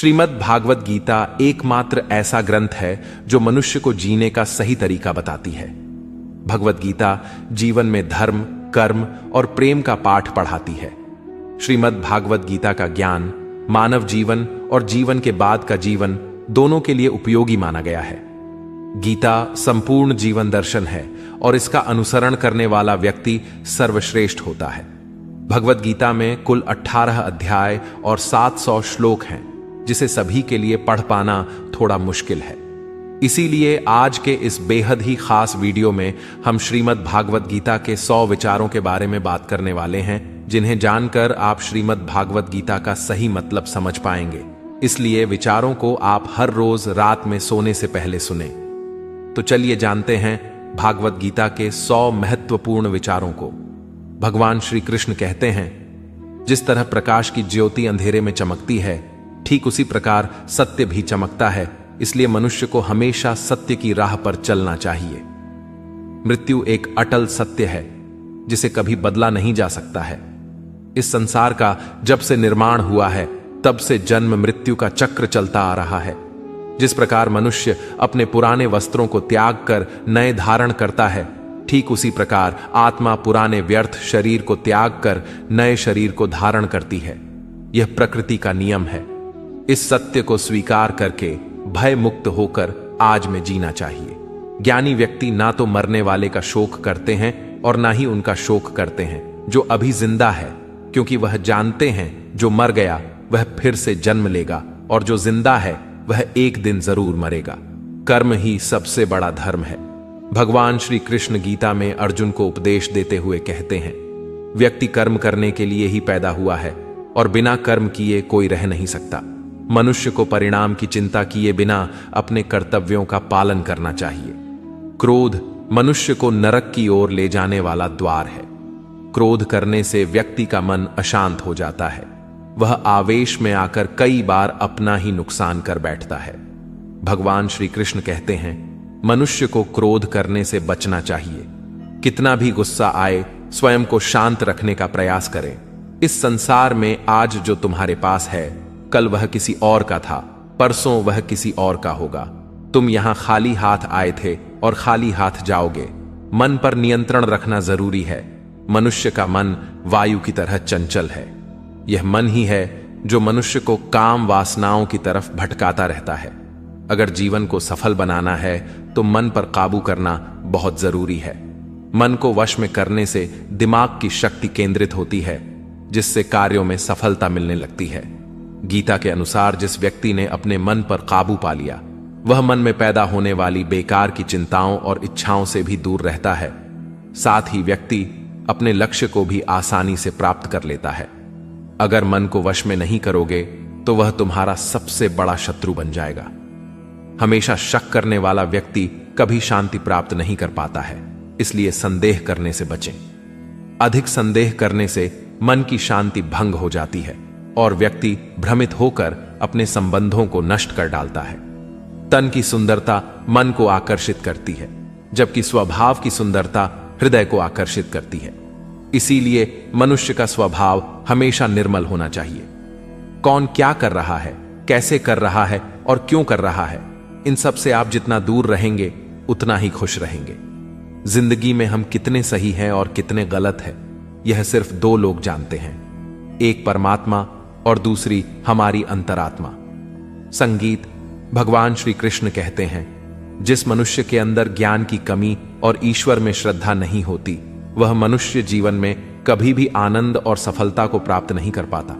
श्रीमद् भागवत गीता एकमात्र ऐसा ग्रंथ है जो मनुष्य को जीने का सही तरीका बताती है। भगवत गीता जीवन में धर्म, कर्म और प्रेम का पाठ पढ़ाती है। श्रीमद् भागवत गीता का ज्ञान मानव जीवन और जीवन के बाद का जीवन दोनों के लिए उपयोगी माना गया है। गीता संपूर्ण जीवन दर्शन है और इसका अनुसरण करने वाला व्यक्ति सर्वश्रेष्ठ होता है। भगवत गीता में कुल 18 अध्याय और 700 श्लोक हैं, जिसे सभी के लिए पढ़ पाना थोड़ा मुश्किल है। इसीलिए आज के इस बेहद ही खास वीडियो में हम श्रीमद् भागवत गीता के 100 विचारों के बारे में बात करने वाले हैं, जिन्हें जानकर आप श्रीमद् भागवत गीता का सही मतलब समझ पाएंगे। इसलिए विचारों को आप हर रोज रात में सोने से पहले सुने। तो चलिए जानते हैं भागवत गीता के 100 महत्वपूर्ण विचारों को। भगवान श्री कृष्ण कहते हैं, जिस तरह प्रकाश की ज्योति अंधेरे में चमकती है, ठीक उसी प्रकार सत्य भी चमकता है। इसलिए मनुष्य को हमेशा सत्य की राह पर चलना चाहिए। मृत्यु एक अटल सत्य है जिसे कभी बदला नहीं जा सकता है। इस संसार का जब से निर्माण हुआ है, तब से जन्म मृत्यु का चक्र चलता आ रहा है। जिस प्रकार मनुष्य अपने पुराने वस्त्रों को त्याग कर नए धारण करता है, ठीक उसी प्रकार आत्मा पुराने व्यर्थ शरीर को त्याग कर नए शरीर को धारण करती है। यह प्रकृति का नियम है। इस सत्य को स्वीकार करके भय मुक्त होकर आज में जीना चाहिए। ज्ञानी व्यक्ति ना तो मरने वाले का शोक करते हैं और ना ही उनका शोक करते हैं जो अभी जिंदा है, क्योंकि वह जानते हैं जो मर गया वह फिर से जन्म लेगा और जो जिंदा है वह एक दिन जरूर मरेगा। कर्म ही सबसे बड़ा धर्म है। भगवान श्री कृष्ण गीता में अर्जुन को उपदेश देते हुए कहते हैं, व्यक्ति कर्म करने के लिए ही पैदा हुआ है और बिना कर्म किए कोई रह नहीं सकता। मनुष्य को परिणाम की चिंता किए बिना अपने कर्तव्यों का पालन करना चाहिए। क्रोध मनुष्य को नरक की ओर ले जाने वाला द्वार है। क्रोध करने से व्यक्ति का मन अशांत हो जाता है। वह आवेश में आकर कई बार अपना ही नुकसान कर बैठता है। भगवान श्री कृष्ण कहते हैं, मनुष्य को क्रोध करने से बचना चाहिए। कितना भी गुस्सा आए, स्वयं को शांत रखने का प्रयास करें। इस संसार में आज जो तुम्हारे पास है, कल वह किसी और का था, परसों वह किसी और का होगा। तुम यहां खाली हाथ आए थे और खाली हाथ जाओगे। मन पर नियंत्रण रखना जरूरी है। मनुष्य का मन वायु की तरह चंचल है। यह मन ही है जो मनुष्य को काम वासनाओं की तरफ भटकाता रहता है। अगर जीवन को सफल बनाना है तो मन पर काबू करना बहुत जरूरी है। मन को वश में करने से दिमाग की शक्ति केंद्रित होती है, जिससे कार्यों में सफलता मिलने लगती है। गीता के अनुसार जिस व्यक्ति ने अपने मन पर काबू पा लिया, वह मन में पैदा होने वाली बेकार की चिंताओं और इच्छाओं से भी दूर रहता है। साथ ही व्यक्ति अपने लक्ष्य को भी आसानी से प्राप्त कर लेता है। अगर मन को वश में नहीं करोगे तो वह तुम्हारा सबसे बड़ा शत्रु बन जाएगा। हमेशा शक करने वाला व्यक्ति कभी शांति प्राप्त नहीं कर पाता है। इसलिए संदेह करने से बचें। अधिक संदेह करने से मन की शांति भंग हो जाती है और व्यक्ति भ्रमित होकर अपने संबंधों को नष्ट कर डालता है। तन की सुंदरता मन को आकर्षित करती है, जबकि स्वभाव की सुंदरता हृदय को आकर्षित करती है। इसीलिए मनुष्य का स्वभाव हमेशा निर्मल होना चाहिए। कौन क्या कर रहा है, कैसे कर रहा है और क्यों कर रहा है, इन सब से आप जितना दूर रहेंगे उतना ही खुश रहेंगे। जिंदगी में हम कितने सही हैं और कितने गलत हैं, यह सिर्फ दो लोग जानते हैं, एक परमात्मा और दूसरी हमारी अंतरात्मा। संगीत भगवान श्री कृष्ण कहते हैं, जिस मनुष्य के अंदर ज्ञान की कमी और ईश्वर में श्रद्धा नहीं होती, वह मनुष्य जीवन में कभी भी आनंद और सफलता को प्राप्त नहीं कर पाता।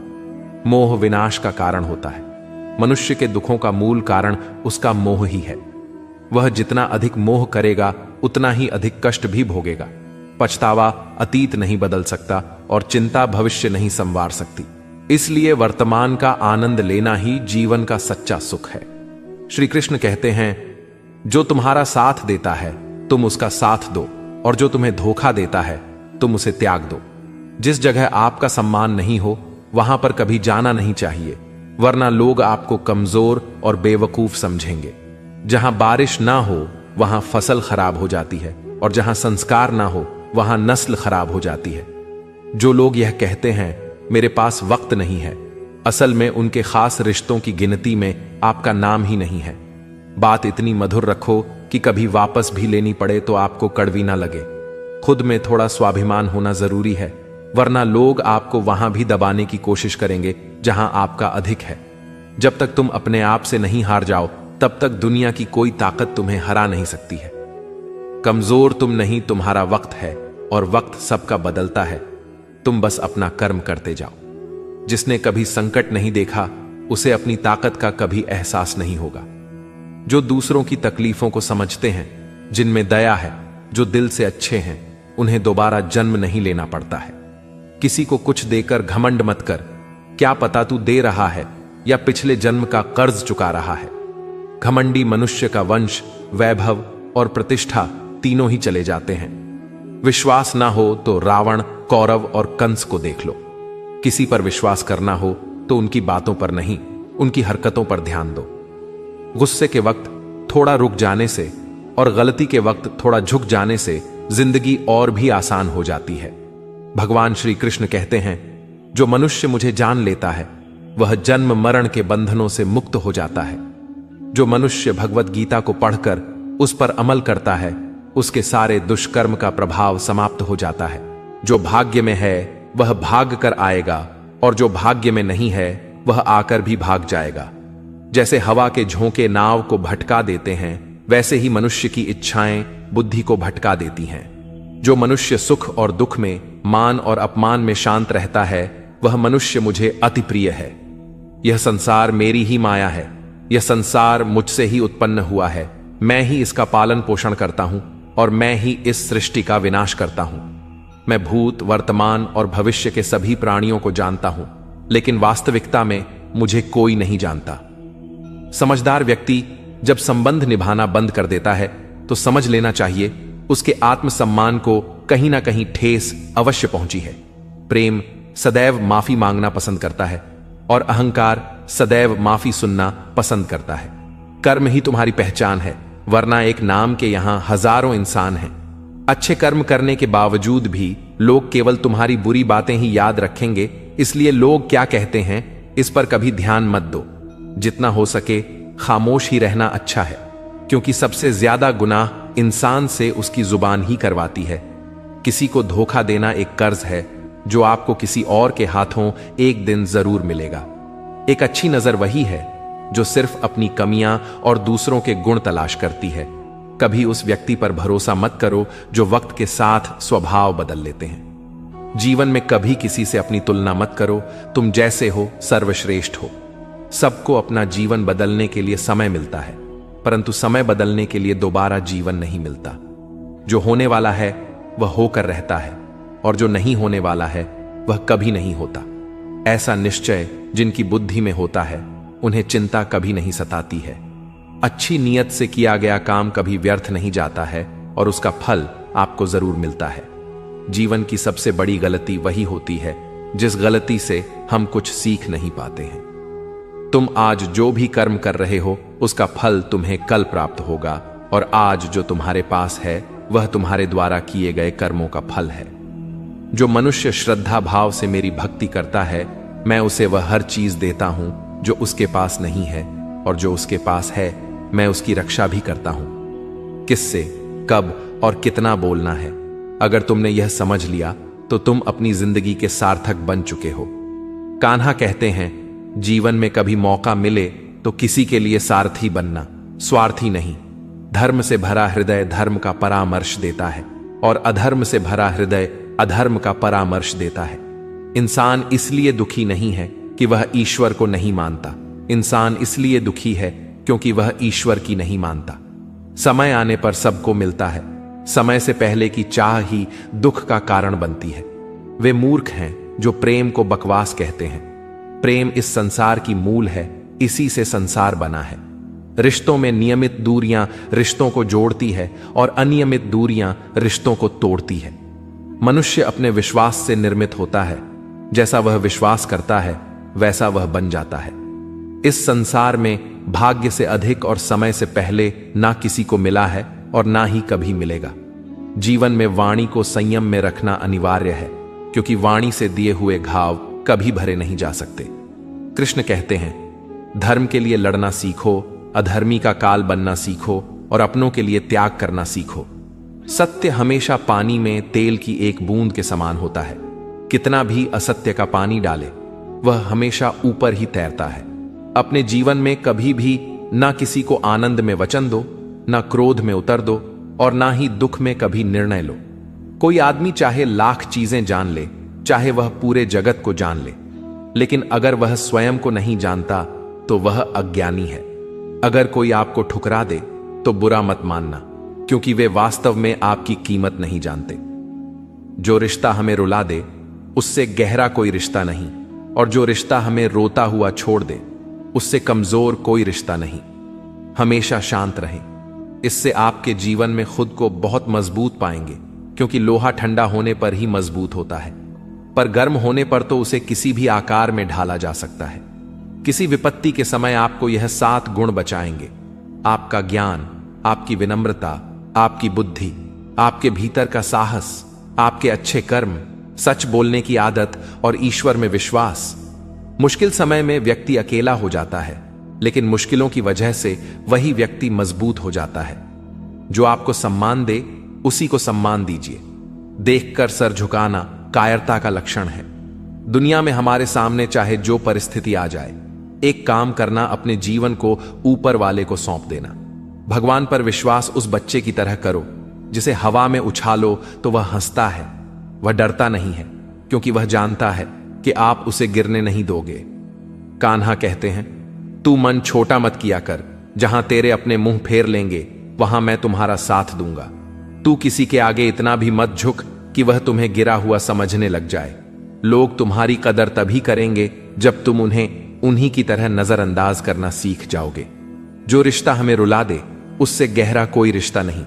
मोह विनाश का कारण होता है। मनुष्य के दुखों का मूल कारण उसका मोह ही है। वह जितना अधिक मोह करेगा उतना ही अधिक कष्ट भी भोगेगा। पछतावा अतीत नहीं बदल सकता और चिंता भविष्य नहीं संवार सकती। इसलिए वर्तमान का आनंद लेना ही जीवन का सच्चा सुख है। श्री कृष्ण कहते हैं, जो तुम्हारा साथ देता है तुम उसका साथ दो, और जो तुम्हें धोखा देता है तुम उसे त्याग दो। जिस जगह आपका सम्मान नहीं हो वहां पर कभी जाना नहीं चाहिए, वरना लोग आपको कमजोर और बेवकूफ समझेंगे। जहां बारिश ना हो वहां फसल खराब हो जाती है, और जहां संस्कार ना हो वहां नस्ल खराब हो जाती है। जो लोग यह कहते हैं, मेरे पास वक्त नहीं है, असल में उनके खास रिश्तों की गिनती में आपका नाम ही नहीं है। बात इतनी मधुर रखो कि कभी वापस भी लेनी पड़े तो आपको कड़वी ना लगे। खुद में थोड़ा स्वाभिमान होना जरूरी है, वरना लोग आपको वहां भी दबाने की कोशिश करेंगे जहां आपका अधिक है। जब तक तुम अपने आप से नहीं हार जाओ, तब तक दुनिया की कोई ताकत तुम्हें हरा नहीं सकती है। कमजोर तुम नहीं, तुम्हारा वक्त है, और वक्त सबका बदलता है। तुम बस अपना कर्म करते जाओ। जिसने कभी संकट नहीं देखा, उसे अपनी ताकत का कभी एहसास नहीं होगा। जो दूसरों की तकलीफों को समझते हैं, जिनमें दया है, जो दिल से अच्छे हैं, उन्हें दोबारा जन्म नहीं लेना पड़ता है। किसी को कुछ देकर घमंड मत कर। क्या पता तू दे रहा है या पिछले जन्म का कर्ज चुका रहा है। घमंडी मनुष्य का वंश, वैभव और प्रतिष्ठा तीनों ही चले जाते हैं। विश्वास ना हो तो रावण, कौरव और कंस को देख लो। किसी पर विश्वास करना हो तो उनकी बातों पर नहीं, उनकी हरकतों पर ध्यान दो। गुस्से के वक्त थोड़ा रुक जाने से और गलती के वक्त थोड़ा झुक जाने से जिंदगी और भी आसान हो जाती है। भगवान श्री कृष्ण कहते हैं, जो मनुष्य मुझे जान लेता है वह जन्म मरण के बंधनों से मुक्त हो जाता है। जो मनुष्य भगवत गीता को पढ़कर उस पर अमल करता है, उसके सारे दुष्कर्म का प्रभाव समाप्त हो जाता है। जो भाग्य में है वह भाग कर आएगा, और जो भाग्य में नहीं है वह आकर भी भाग जाएगा। जैसे हवा के झोंके नाव को भटका देते हैं, वैसे ही मनुष्य की इच्छाएं बुद्धि को भटका देती हैं। जो मनुष्य सुख और दुख में, मान और अपमान में शांत रहता है, वह मनुष्य मुझे अति प्रिय है। यह संसार मेरी ही माया है। यह संसार मुझसे ही उत्पन्न हुआ है। मैं ही इसका पालन पोषण करता हूं और मैं ही इस सृष्टि का विनाश करता हूं। मैं भूत, वर्तमान और भविष्य के सभी प्राणियों को जानता हूं, लेकिन वास्तविकता में मुझे कोई नहीं जानता। समझदार व्यक्ति जब संबंध निभाना बंद कर देता है तो समझ लेना चाहिए उसके आत्मसम्मान को कहीं ना कहीं ठेस अवश्य पहुंची है। प्रेम सदैव माफी मांगना पसंद करता है और अहंकार सदैव माफी सुनना पसंद करता है। कर्म ही तुम्हारी पहचान है, वरना एक नाम के यहां हजारों इंसान हैं। अच्छे कर्म करने के बावजूद भी लोग केवल तुम्हारी बुरी बातें ही याद रखेंगे, इसलिए लोग क्या कहते हैं इस पर कभी ध्यान मत दो। जितना हो सके खामोश ही रहना अच्छा है, क्योंकि सबसे ज्यादा गुनाह इंसान से उसकी जुबान ही करवाती है। किसी को धोखा देना एक कर्ज है जो आपको किसी और के हाथों एक दिन जरूर मिलेगा। एक अच्छी नजर वही है जो सिर्फ अपनी कमियां और दूसरों के गुण तलाश करती है। कभी उस व्यक्ति पर भरोसा मत करो जो वक्त के साथ स्वभाव बदल लेते हैं। जीवन में कभी किसी से अपनी तुलना मत करो। तुम जैसे हो सर्वश्रेष्ठ हो। सबको अपना जीवन बदलने के लिए समय मिलता है, परंतु समय बदलने के लिए दोबारा जीवन नहीं मिलता। जो होने वाला है वह होकर रहता है, और जो नहीं होने वाला है वह कभी नहीं होता। ऐसा निश्चय जिनकी बुद्धि में होता है, उन्हें चिंता कभी नहीं सताती है। अच्छी नीयत से किया गया काम कभी व्यर्थ नहीं जाता है और उसका फल आपको जरूर मिलता है। जीवन की सबसे बड़ी गलती वही होती है जिस गलती से हम कुछ सीख नहीं पाते हैं। तुम आज जो भी कर्म कर रहे हो उसका फल तुम्हें कल प्राप्त होगा, और आज जो तुम्हारे पास है वह तुम्हारे द्वारा किए गए कर्मों का फल है। जो मनुष्य श्रद्धा भाव से मेरी भक्ति करता है, मैं उसे वह हर चीज देता हूं जो उसके पास नहीं है, और जो उसके पास है मैं उसकी रक्षा भी करता हूं। किससे, कब और कितना बोलना है, अगर तुमने यह समझ लिया तो तुम अपनी जिंदगी के सार्थक बन चुके हो। कान्हा कहते हैं, जीवन में कभी मौका मिले तो किसी के लिए सारथी बनना, स्वार्थी नहीं। धर्म से भरा हृदय धर्म का परामर्श देता है, और अधर्म से भरा हृदय अधर्म का परामर्श देता है। इंसान इसलिए दुखी नहीं है कि वह ईश्वर को नहीं मानता। इंसान इसलिए दुखी है क्योंकि वह ईश्वर की नहीं मानता। समय आने पर सबको मिलता है। समय से पहले की चाह ही दुख का कारण बनती है। वे मूर्ख हैं जो प्रेम को बकवास कहते हैं। प्रेम इस संसार की मूल है, इसी से संसार बना है। रिश्तों में नियमित दूरियां रिश्तों को जोड़ती है और अनियमित दूरियां रिश्तों को तोड़ती है। मनुष्य अपने विश्वास से निर्मित होता है। जैसा वह विश्वास करता है वैसा वह बन जाता है। इस संसार में भाग्य से अधिक और समय से पहले ना किसी को मिला है और ना ही कभी मिलेगा। जीवन में वाणी को संयम में रखना अनिवार्य है, क्योंकि वाणी से दिए हुए घाव कभी भरे नहीं जा सकते। कृष्ण कहते हैं, धर्म के लिए लड़ना सीखो, अधर्मी का काल बनना सीखो और अपनों के लिए त्याग करना सीखो। सत्य हमेशा पानी में तेल की एक बूंद के समान होता है। कितना भी असत्य का पानी डाले, वह हमेशा ऊपर ही तैरता है। अपने जीवन में कभी भी ना किसी को आनंद में वचन दो, ना क्रोध में उतर दो और ना ही दुख में कभी निर्णय लो। कोई आदमी चाहे लाख चीजें जान ले, चाहे वह पूरे जगत को जान ले, लेकिन अगर वह स्वयं को नहीं जानता तो वह अज्ञानी है। अगर कोई आपको ठुकरा दे तो बुरा मत मानना, क्योंकि वे वास्तव में आपकी कीमत नहीं जानते। जो रिश्ता हमें रुला दे उससे गहरा कोई रिश्ता नहीं, और जो रिश्ता हमें रोता हुआ छोड़ दे उससे कमजोर कोई रिश्ता नहीं। हमेशा शांत रहें, इससे आपके जीवन में खुद को बहुत मजबूत पाएंगे, क्योंकि लोहा ठंडा होने पर ही मजबूत होता है, पर गर्म होने पर तो उसे किसी भी आकार में ढाला जा सकता है। किसी विपत्ति के समय आपको यह 7 गुण बचाएंगे: आपका ज्ञान, आपकी विनम्रता, आपकी बुद्धि, आपके भीतर का साहस, आपके अच्छे कर्म, सच बोलने की आदत और ईश्वर में विश्वास। मुश्किल समय में व्यक्ति अकेला हो जाता है, लेकिन मुश्किलों की वजह से वही व्यक्ति मजबूत हो जाता है। जो आपको सम्मान दे उसी को सम्मान दीजिए। देखकर सर झुकाना कायरता का लक्षण है। दुनिया में हमारे सामने चाहे जो परिस्थिति आ जाए, एक काम करना, अपने जीवन को ऊपर वाले को सौंप देना। भगवान पर विश्वास उस बच्चे की तरह करो जिसे हवा में उछालो तो वह हंसता है। वह डरता नहीं है, क्योंकि वह जानता है कि आप उसे गिरने नहीं दोगे। कान्हा कहते हैं, तू मन छोटा मत किया कर, जहां तेरे अपने मुंह फेर लेंगे वहां मैं तुम्हारा साथ दूंगा। तू किसी के आगे इतना भी मत झुक कि वह तुम्हें गिरा हुआ समझने लग जाए। लोग तुम्हारी कदर तभी करेंगे जब तुम उन्हें उन्हीं की तरह नजरअंदाज करना सीख जाओगे। जो रिश्ता हमें रुला दे उससे गहरा कोई रिश्ता नहीं।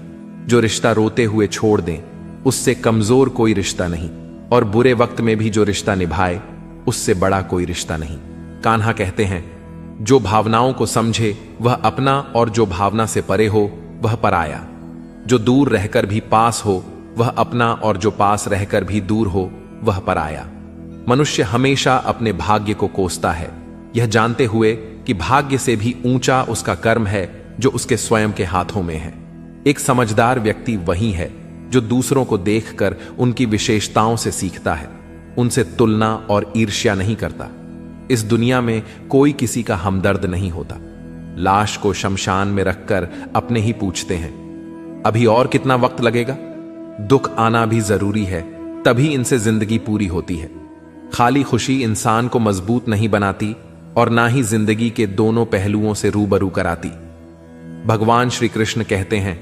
जो रिश्ता रोते हुए छोड़ दें उससे कमजोर कोई रिश्ता नहीं, और बुरे वक्त में भी जो रिश्ता निभाए उससे बड़ा कोई रिश्ता नहीं। कान्हा कहते हैं, जो भावनाओं को समझे वह अपना, और जो भावना से परे हो वह पराया। जो दूर रहकर भी पास हो वह अपना, और जो पास रहकर भी दूर हो वह पराया। मनुष्य हमेशा अपने भाग्य को कोसता है, यह जानते हुए कि भाग्य से भी ऊंचा उसका कर्म है जो उसके स्वयं के हाथों में है। एक समझदार व्यक्ति वही है जो दूसरों को देखकर उनकी विशेषताओं से सीखता है, उनसे तुलना और ईर्ष्या नहीं करता। इस दुनिया में कोई किसी का हमदर्द नहीं होता। लाश को शमशान में रखकर अपने ही पूछते हैं, अभी और कितना वक्त लगेगा? दुख आना भी जरूरी है, तभी इनसे जिंदगी पूरी होती है। खाली खुशी इंसान को मजबूत नहीं बनाती और ना ही जिंदगी के दोनों पहलुओं से रूबरू कराती। भगवान श्री कृष्ण कहते हैं,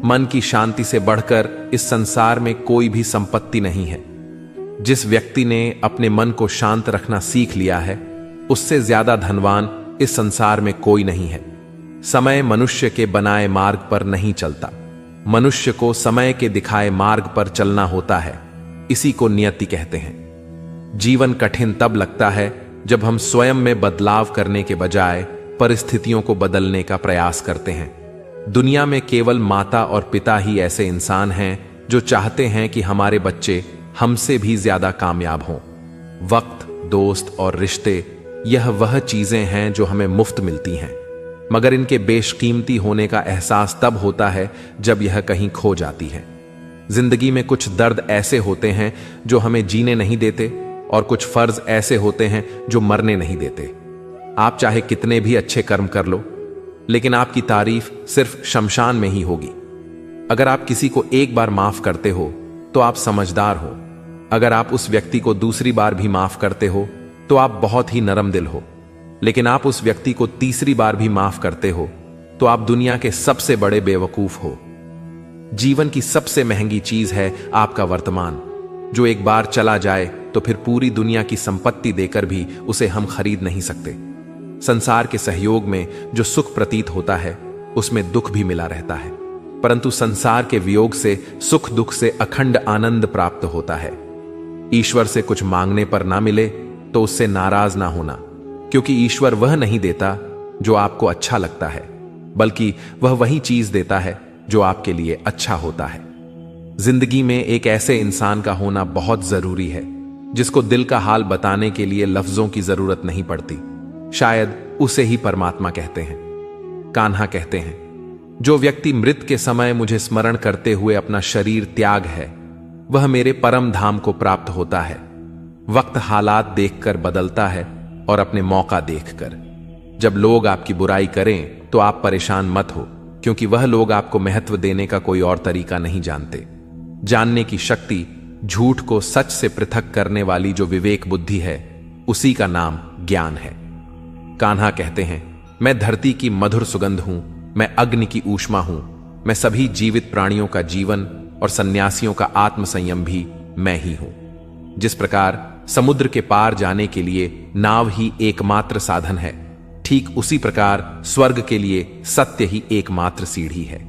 मन की शांति से बढ़कर इस संसार में कोई भी संपत्ति नहीं है। जिस व्यक्ति ने अपने मन को शांत रखना सीख लिया है, उससे ज्यादा धनवान इस संसार में कोई नहीं है। समय मनुष्य के बनाए मार्ग पर नहीं चलता, मनुष्य को समय के दिखाए मार्ग पर चलना होता है। इसी को नियति कहते हैं। जीवन कठिन तब लगता है जब हम स्वयं में बदलाव करने के बजाय परिस्थितियों को बदलने का प्रयास करते हैं। दुनिया में केवल माता और पिता ही ऐसे इंसान हैं जो चाहते हैं कि हमारे बच्चे हमसे भी ज्यादा कामयाब हों। वक्त, दोस्त और रिश्ते, यह वह चीजें हैं जो हमें मुफ्त मिलती हैं, मगर इनके बेशकीमती होने का एहसास तब होता है जब यह कहीं खो जाती है। जिंदगी में कुछ दर्द ऐसे होते हैं जो हमें जीने नहीं देते, और कुछ फर्ज ऐसे होते हैं जो मरने नहीं देते। आप चाहे कितने भी अच्छे कर्म कर लो, लेकिन आपकी तारीफ सिर्फ शमशान में ही होगी। अगर आप किसी को एक बार माफ करते हो तो आप समझदार हो। अगर आप उस व्यक्ति को दूसरी बार भी माफ करते हो तो आप बहुत ही नरम दिल हो। लेकिन आप उस व्यक्ति को तीसरी बार भी माफ करते हो तो आप दुनिया के सबसे बड़े बेवकूफ हो। जीवन की सबसे महंगी चीज है आपका वर्तमान, जो एक बार चला जाए तो फिर पूरी दुनिया की संपत्ति देकर भी उसे हम खरीद नहीं सकते। संसार के सहयोग में जो सुख प्रतीत होता है उसमें दुख भी मिला रहता है, परंतु संसार के वियोग से सुख दुख से अखंड आनंद प्राप्त होता है। ईश्वर से कुछ मांगने पर ना मिले तो उससे नाराज ना होना, क्योंकि ईश्वर वह नहीं देता जो आपको अच्छा लगता है, बल्कि वह वही चीज देता है जो आपके लिए अच्छा होता है। जिंदगी में एक ऐसे इंसान का होना बहुत जरूरी है जिसको दिल का हाल बताने के लिए लफ्जों की जरूरत नहीं पड़ती। शायद उसे ही परमात्मा कहते हैं। कान्हा कहते हैं, जो व्यक्ति मृत के समय मुझे स्मरण करते हुए अपना शरीर त्याग है, वह मेरे परम धाम को प्राप्त होता है। वक्त हालात देखकर बदलता है और अपने मौका देखकर। जब लोग आपकी बुराई करें तो आप परेशान मत हो, क्योंकि वह लोग आपको महत्व देने का कोई और तरीका नहीं जानते। जानने की शक्ति, झूठ को सच से पृथक करने वाली जो विवेक बुद्धि है, उसी का नाम ज्ञान है। कान्हा कहते हैं, मैं धरती की मधुर सुगंध हूं, मैं अग्नि की ऊष्मा हूं, मैं सभी जीवित प्राणियों का जीवन और सन्यासियों का आत्म संयम भी मैं ही हूं। जिस प्रकार समुद्र के पार जाने के लिए नाव ही एकमात्र साधन है, ठीक उसी प्रकार स्वर्ग के लिए सत्य ही एकमात्र सीढ़ी है।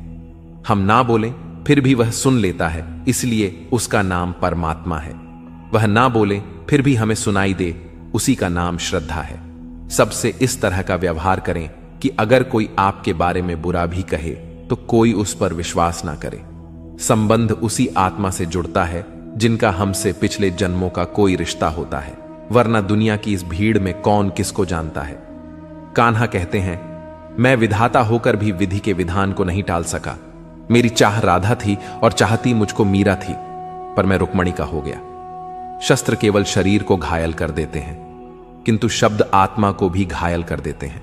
हम ना बोलें फिर भी वह सुन लेता है, इसलिए उसका नाम परमात्मा है। वह ना बोले फिर भी हमें सुनाई दे, उसी का नाम श्रद्धा है। सबसे इस तरह का व्यवहार करें कि अगर कोई आपके बारे में बुरा भी कहे तो कोई उस पर विश्वास ना करे। संबंध उसी आत्मा से जुड़ता है जिनका हमसे पिछले जन्मों का कोई रिश्ता होता है, वरना दुनिया की इस भीड़ में कौन किसको जानता है। कान्हा कहते हैं, मैं विधाता होकर भी विधि के विधान को नहीं टाल सका। मेरी चाह राधा थी और चाहती मुझको मीरा थी, पर मैं रुक्मणी का हो गया। शस्त्र केवल शरीर को घायल कर देते हैं, किंतु शब्द आत्मा को भी घायल कर देते हैं।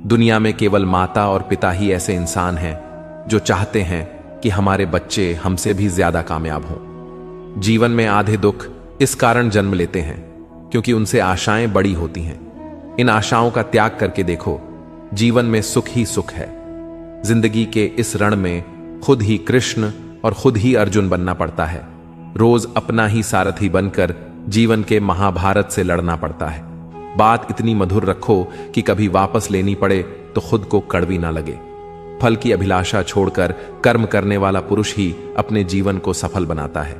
दुनिया में केवल माता और पिता ही ऐसे इंसान हैं जो चाहते हैं कि हमारे बच्चे हमसे भी ज्यादा कामयाब हों। जीवन में आधे दुख इस कारण जन्म लेते हैं क्योंकि उनसे आशाएं बड़ी होती हैं। इन आशाओं का त्याग करके देखो, जीवन में सुख ही सुख है। जिंदगी के इस रण में खुद ही कृष्ण और खुद ही अर्जुन बनना पड़ता है। रोज अपना ही सारथी बनकर जीवन के महाभारत से लड़ना पड़ता है। बात इतनी मधुर रखो कि कभी वापस लेनी पड़े तो खुद को कड़वी ना लगे। फल की अभिलाषा छोड़कर कर्म करने वाला पुरुष ही अपने जीवन को सफल बनाता है।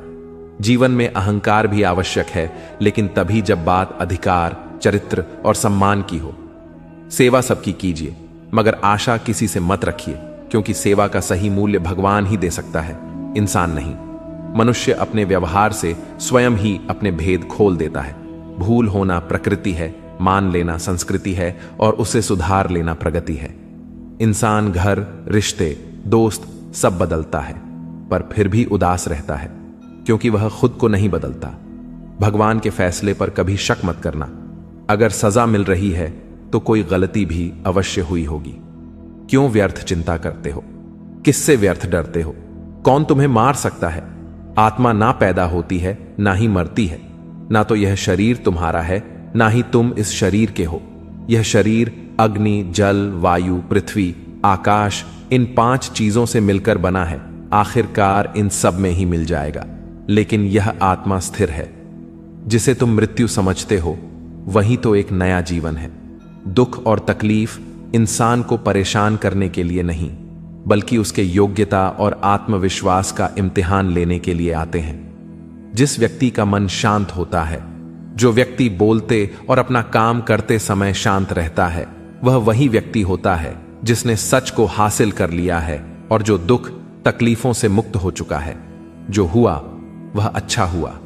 जीवन में अहंकार भी आवश्यक है, लेकिन तभी जब बात अधिकार, चरित्र और सम्मान की हो। सेवा सबकी कीजिए, मगर आशा किसी से मत रखिए, क्योंकि सेवा का सही मूल्य भगवान ही दे सकता है, इंसान नहीं। मनुष्य अपने व्यवहार से स्वयं ही अपने भेद खोल देता है। भूल होना प्रकृति है, मान लेना संस्कृति है और उसे सुधार लेना प्रगति है। इंसान घर, रिश्ते, दोस्त सब बदलता है, पर फिर भी उदास रहता है, क्योंकि वह खुद को नहीं बदलता। भगवान के फैसले पर कभी शक मत करना। अगर सजा मिल रही है तो कोई गलती भी अवश्य हुई होगी। क्यों व्यर्थ चिंता करते हो? किससे व्यर्थ डरते हो? कौन तुम्हें मार सकता है? आत्मा ना पैदा होती है ना ही मरती है। ना तो यह शरीर तुम्हारा है, ना ही तुम इस शरीर के हो। यह शरीर अग्नि, जल, वायु, पृथ्वी, आकाश, इन 5 चीजों से मिलकर बना है। आखिरकार इन सब में ही मिल जाएगा। लेकिन यह आत्मा स्थिर है। जिसे तुम मृत्यु समझते हो, वही तो एक नया जीवन है। दुख और तकलीफ इंसान को परेशान करने के लिए नहीं, बल्कि उसके योग्यता और आत्मविश्वास का इम्तिहान लेने के लिए आते हैं। जिस व्यक्ति का मन शांत होता है, जो व्यक्ति बोलते और अपना काम करते समय शांत रहता है, वह वही व्यक्ति होता है जिसने सच को हासिल कर लिया है और जो दुख तकलीफों से मुक्त हो चुका है। जो हुआ वह अच्छा हुआ,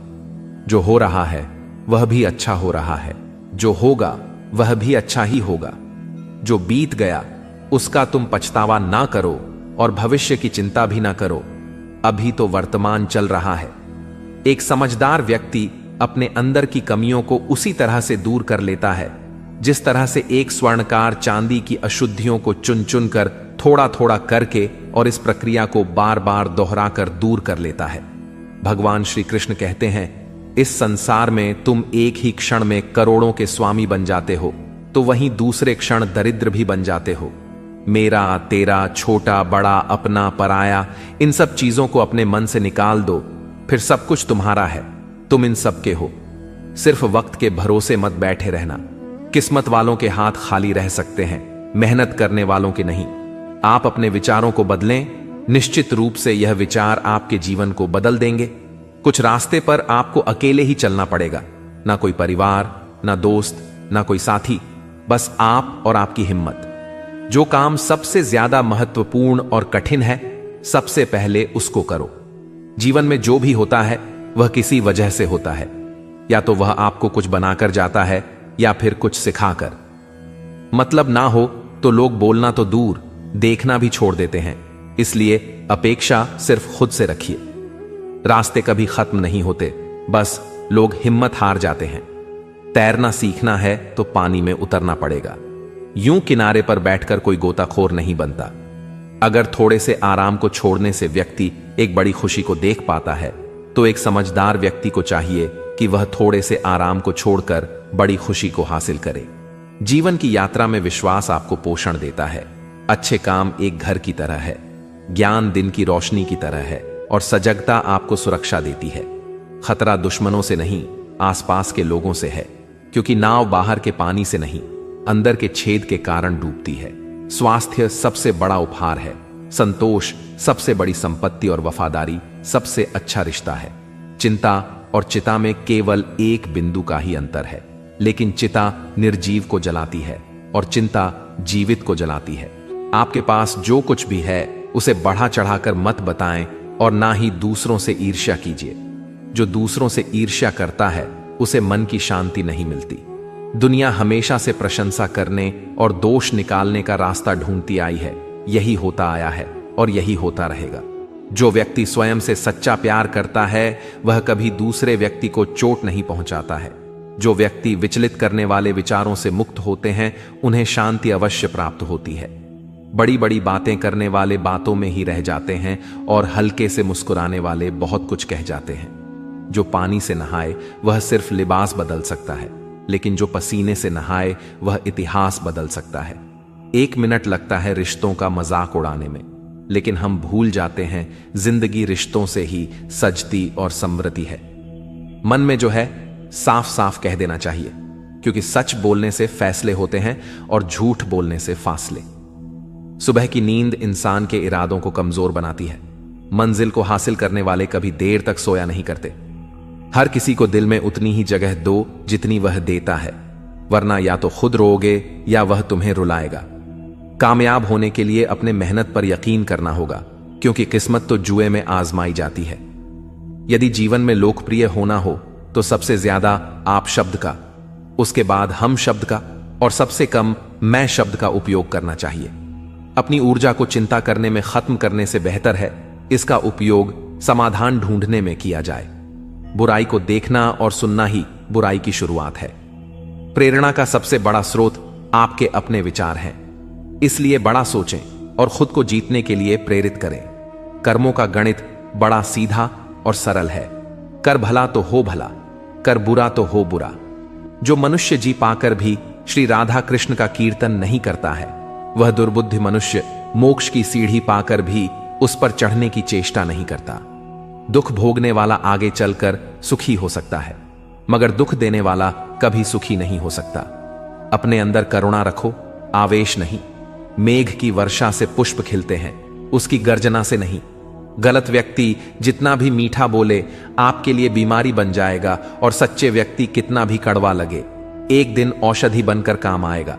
जो हो रहा है वह भी अच्छा हो रहा है, जो होगा वह भी अच्छा ही होगा। जो बीत गया उसका तुम पछतावा ना करो और भविष्य की चिंता भी ना करो। अभी तो वर्तमान चल रहा है। एक समझदार व्यक्ति अपने अंदर की कमियों को उसी तरह से दूर कर लेता है जिस तरह से एक स्वर्णकार चांदी की अशुद्धियों को चुन चुन कर थोड़ा थोड़ा करके और इस प्रक्रिया को बार बार दोहराकर दूर कर लेता है। भगवान श्री कृष्ण कहते हैं, इस संसार में तुम एक ही क्षण में करोड़ों के स्वामी बन जाते हो, तो वहीं दूसरे क्षण दरिद्र भी बन जाते हो। मेरा, तेरा, छोटा, बड़ा, अपना, पराया, इन सब चीजों को अपने मन से निकाल दो, फिर सब कुछ तुम्हारा है। तुम इन सब के हो। सिर्फ वक्त के भरोसे मत बैठे रहना। किस्मत वालों के हाथ खाली रह सकते हैं, मेहनत करने वालों के नहीं। आप अपने विचारों को बदलें, निश्चित रूप से यह विचार आपके जीवन को बदल देंगे। कुछ रास्ते पर आपको अकेले ही चलना पड़ेगा, ना कोई परिवार, ना दोस्त, ना कोई साथी, बस आप और आपकी हिम्मत। जो काम सबसे ज्यादा महत्वपूर्ण और कठिन है, सबसे पहले उसको करो। जीवन में जो भी होता है वह किसी वजह से होता है। या तो वह आपको कुछ बनाकर जाता है या फिर कुछ सिखाकर। मतलब ना हो तो लोग बोलना तो दूर, देखना भी छोड़ देते हैं। इसलिए अपेक्षा सिर्फ खुद से रखिए। रास्ते कभी खत्म नहीं होते, बस लोग हिम्मत हार जाते हैं। तैरना सीखना है तो पानी में उतरना पड़ेगा। यूं किनारे पर बैठकर कोई गोताखोर नहीं बनता। अगर थोड़े से आराम को छोड़ने से व्यक्ति एक बड़ी खुशी को देख पाता है, तो एक समझदार व्यक्ति को चाहिए कि वह थोड़े से आराम को छोड़कर बड़ी खुशी को हासिल करे। जीवन की यात्रा में विश्वास आपको पोषण देता है। अच्छे काम एक घर की तरह है, ज्ञान दिन की रोशनी की तरह है, और सजगता आपको सुरक्षा देती है। खतरा दुश्मनों से नहीं, आसपास के लोगों से है, क्योंकि नाव बाहर के पानी से नहीं, अंदर के छेद के कारण डूबती है। स्वास्थ्य सबसे बड़ा उपहार है, संतोष सबसे बड़ी संपत्ति, और वफादारी सबसे अच्छा रिश्ता है। चिंता और चिता में केवल एक बिंदु का ही अंतर है, लेकिन चिता निर्जीव को जलाती है और चिंता जीवित को जलाती है। आपके पास जो कुछ भी है उसे बढ़ा चढ़ाकर मत बताएं, और ना ही दूसरों से ईर्ष्या कीजिए। जो दूसरों से ईर्ष्या करता है उसे मन की शांति नहीं मिलती। दुनिया हमेशा से प्रशंसा करने और दोष निकालने का रास्ता ढूंढती आई है। यही होता आया है और यही होता रहेगा। जो व्यक्ति स्वयं से सच्चा प्यार करता है वह कभी दूसरे व्यक्ति को चोट नहीं पहुंचाता है। जो व्यक्ति विचलित करने वाले विचारों से मुक्त होते हैं उन्हें शांति अवश्य प्राप्त होती है। बड़ी बड़ी बातें करने वाले बातों में ही रह जाते हैं, और हल्के से मुस्कुराने वाले बहुत कुछ कह जाते हैं। जो पानी से नहाए वह सिर्फ लिबास बदल सकता है, लेकिन जो पसीने से नहाए वह इतिहास बदल सकता है। 1 मिनट लगता है रिश्तों का मजाक उड़ाने में, लेकिन हम भूल जाते हैं जिंदगी रिश्तों से ही सजती और समृद्धि है। मन में जो है साफ साफ कह देना चाहिए, क्योंकि सच बोलने से फैसले होते हैं और झूठ बोलने से फासले। सुबह की नींद इंसान के इरादों को कमजोर बनाती है। मंजिल को हासिल करने वाले कभी देर तक सोया नहीं करते। हर किसी को दिल में उतनी ही जगह दो जितनी वह देता है, वरना या तो खुद रोओगे या वह तुम्हें रुलाएगा। कामयाब होने के लिए अपने मेहनत पर यकीन करना होगा, क्योंकि किस्मत तो जुए में आजमाई जाती है। यदि जीवन में लोकप्रिय होना हो तो सबसे ज्यादा आप शब्द का, उसके बाद हम शब्द का, और सबसे कम मैं शब्द का उपयोग करना चाहिए। अपनी ऊर्जा को चिंता करने में खत्म करने से बेहतर है इसका उपयोग समाधान ढूंढने में किया जाए। बुराई को देखना और सुनना ही बुराई की शुरुआत है। प्रेरणा का सबसे बड़ा स्रोत आपके अपने विचार हैं, इसलिए बड़ा सोचें और खुद को जीतने के लिए प्रेरित करें। कर्मों का गणित बड़ा सीधा और सरल है। कर भला तो हो भला, कर बुरा तो हो बुरा। जो मनुष्य जी पाकर भी श्री राधा कृष्ण का कीर्तन नहीं करता है, वह दुर्बुद्धि मनुष्य मोक्ष की सीढ़ी पाकर भी उस पर चढ़ने की चेष्टा नहीं करता। दुख भोगने वाला आगे चलकर सुखी हो सकता है, मगर दुख देने वाला कभी सुखी नहीं हो सकता। अपने अंदर करुणा रखो, आवेश नहीं। मेघ की वर्षा से पुष्प खिलते हैं, उसकी गर्जना से नहीं। गलत व्यक्ति जितना भी मीठा बोले आपके लिए बीमारी बन जाएगा, और सच्चे व्यक्ति कितना भी कड़वा लगे एक दिन औषधि बनकर काम आएगा।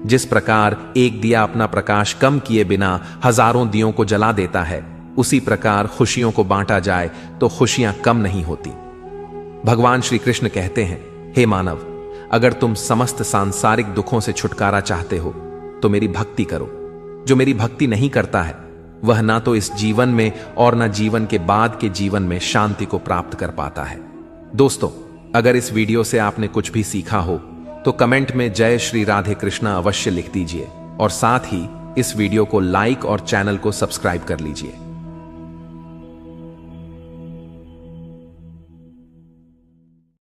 जिस प्रकार एक दिया अपना प्रकाश कम किए बिना हजारों दियों को जला देता है, उसी प्रकार खुशियों को बांटा जाए तो खुशियां कम नहीं होती। भगवान श्री कृष्ण कहते हैं, हे मानव, अगर तुम समस्त सांसारिक दुखों से छुटकारा चाहते हो तो मेरी भक्ति करो। जो मेरी भक्ति नहीं करता है वह ना तो इस जीवन में और ना जीवन के बाद के जीवन में शांति को प्राप्त कर पाता है। दोस्तों, अगर इस वीडियो से आपने कुछ भी सीखा हो तो कमेंट में जय श्री राधे कृष्णा अवश्य लिख दीजिए, और साथ ही इस वीडियो को लाइक और चैनल को सब्सक्राइब कर लीजिए।